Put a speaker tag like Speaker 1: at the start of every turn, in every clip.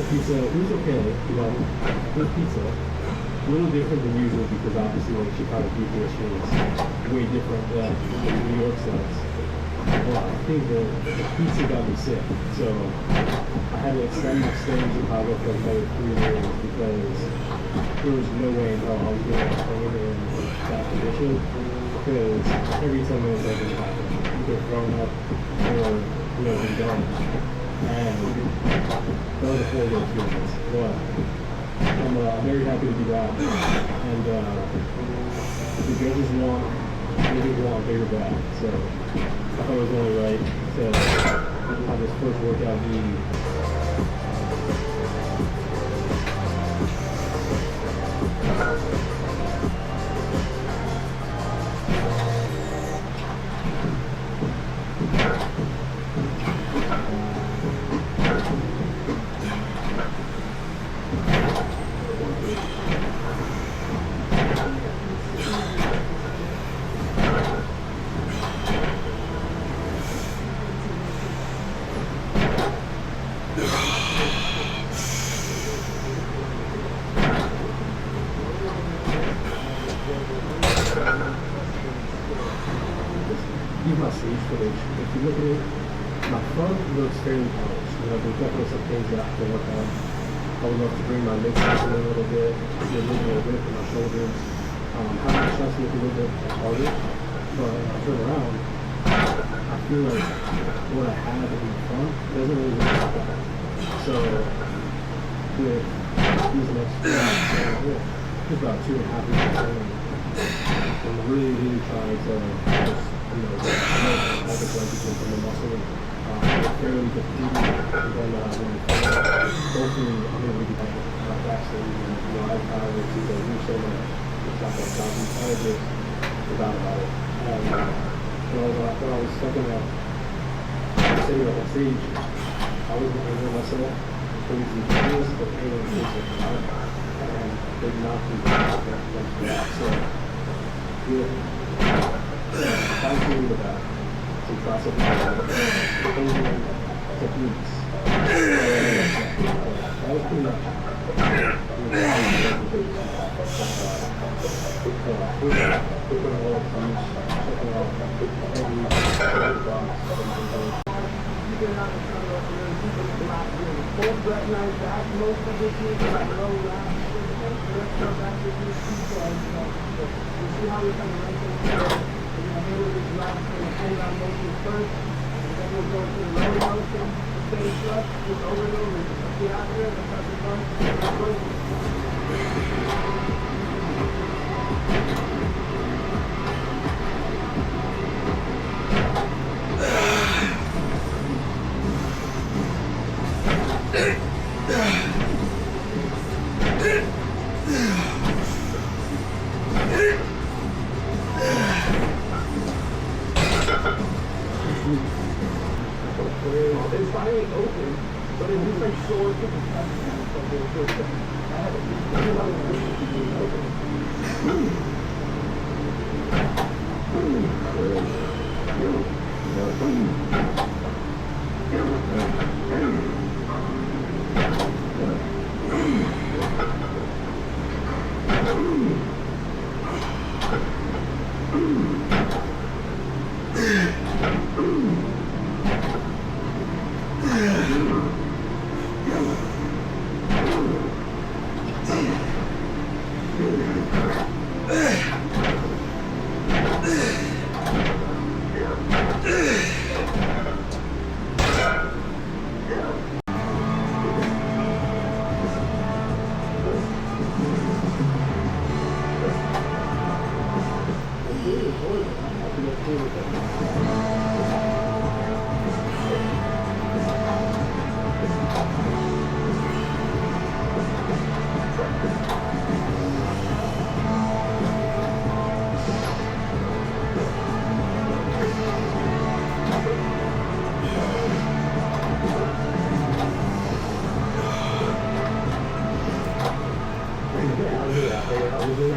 Speaker 1: Pizza, it was okay, you know, good pizza. A little different than usual because obviously like Chicago pizza is way different than New York size. Well, I think the pizza got me sick, so I had to extend my stay in Chicago for another 3 days because there was no way in hell I was going to stay in that condition because every 10 minutes I was either thrown up or, you know, been done. And that was a horrible experience, but I'm very happy to be back. And the judges want bigger back, so I thought it was only right to have this first workout be my stage footage. If you look at it, my front looks fairly polished. You know, there's definitely some things that I can work on. I would love to bring my mid section in a little bit, get a little more width in my shoulders, have my chest look a little bit harder. But when I turn around, I feel like what I have in the front doesn't really look like that. So with these next just about 2.5 weeks, I'm really trying to just, you know, all the blood between from the muscle, fairly depleted, and then hopefully I'm going to be backstage, and, you know, I was to do so much, I just forgot about it. And when I was stepping up, sitting on stage, I was looking at myself, crazy things, the pain and things like that, and they knocked me back, so good. Thank you to that. Some classic techniques. That was pretty much it's finally open, but it looks like sore to the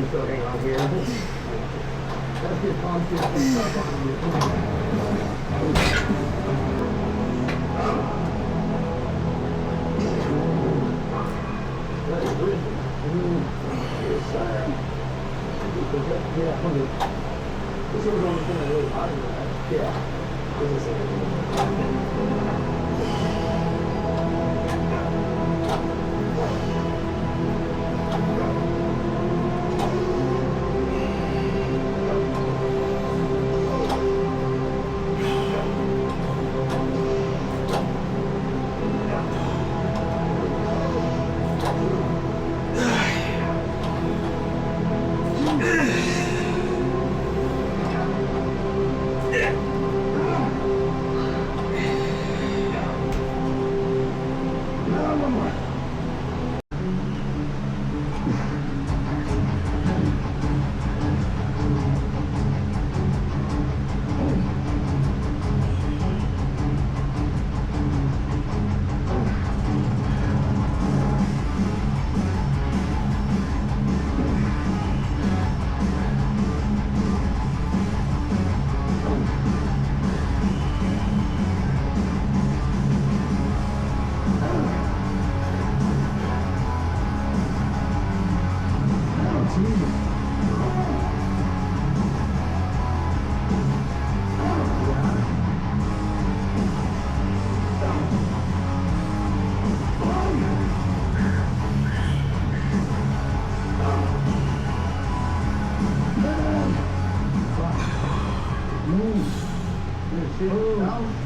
Speaker 2: you still hang on here. That's your palm still up on you. Yeah, this was the only thing I really bothered me. Yeah. This is it.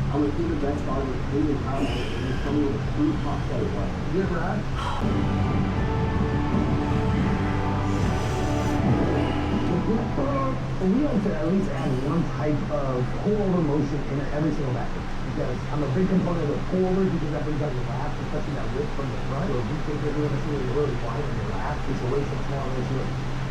Speaker 2: I'm a good bench body with clean power and something with a food pop that way. You ever had? We like to at least add one type of pull-over motion in every single bathroom. Because I'm a big component of pull-overs because that brings out your lap, especially that width from the front. So if you think you're doing this really wide on your lap, it's a way too small, it's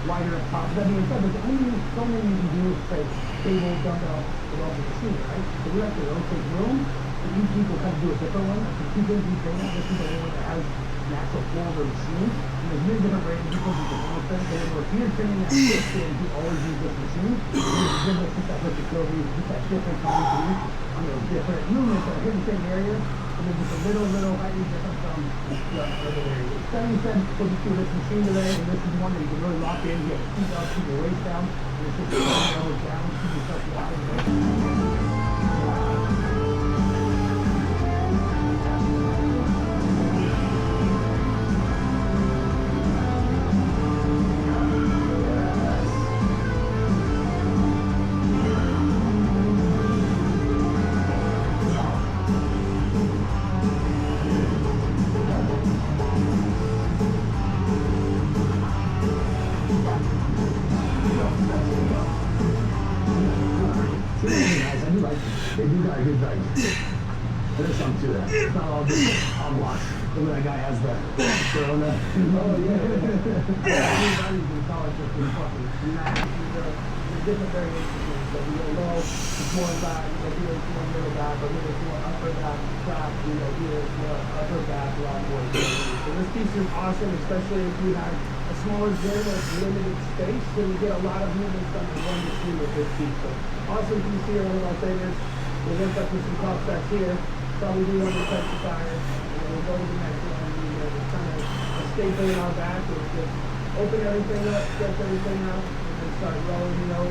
Speaker 2: wider up top. That being said, there's only so many you can do, say, table, dumbbell, with all the machine, right? So we have to take room, and each people kind of do a different one. The two things we train on, this is the only one that has natural pull-over machine. And there's many different brands, people do the whole thing. And if you're training that shift in, you always use this machine. It's different since that versatility, just that different time to use on those different movements that hit the same area. And then just a little slightly different from the other area. That being said, we'll just do this machine today, and this is one that you can really lock in. You have your feet up, keep your waist down, and it's just down, keep yourself walking. They do got a good value. There's something to that. It's not all just on block. Look at that guy has the corona. Oh, yeah. Everybody's in college just been fucking smashed. There's different variations. So we go low, it's more back, here it's more middle back, or here it's more upper back, trap, here it's more upper back, a lot more. So this piece is awesome, especially if you have a smaller gym with limited space, so you get a lot of movements done in one machine with this piece. So awesome piece here, one of my favorites. We'll lift up with some cross backs here, probably do one intensifier, and then we'll go to the next one. Just kind of a staple in our back is just open everything up, stretch everything out, and then start rolling, and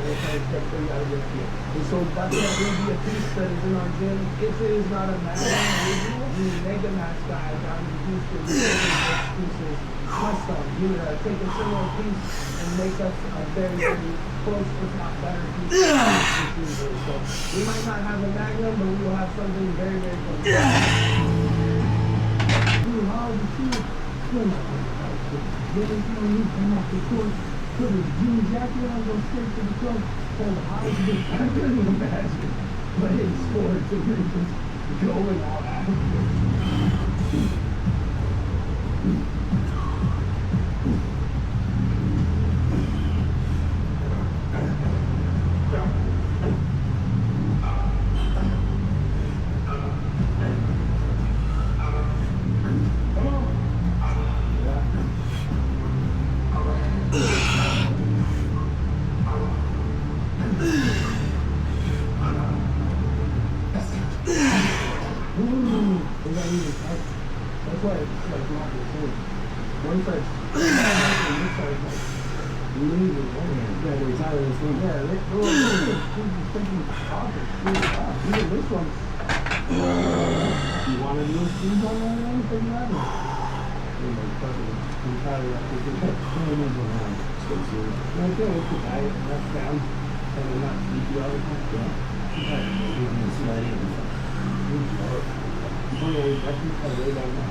Speaker 2: we'll try to stretch things out of your feet. And so that's going to be a piece that is in our gym. If it is not a match original, we make a match guy down in Houston. We make those pieces custom. You would take a similar piece and make us a very, very close, if not better piece. So we might not have a Magnum, but we will have something very, very close. How is you come off the court, put his jean jacket on, go straight to the club, hold high to the I couldn't imagine playing sports and then just going all out of it. sweat, it's like not the same. One side's this side's like leaning. Yeah, they're tired of this thing. Yeah, they're just thinking pockets. Even this one. You want to do a speed on that or anything like that? I'm tired of that. Okay, it's a diet, that's down. And then not sleep you all the time. Yeah. Even sweaty and stuff. Way down now.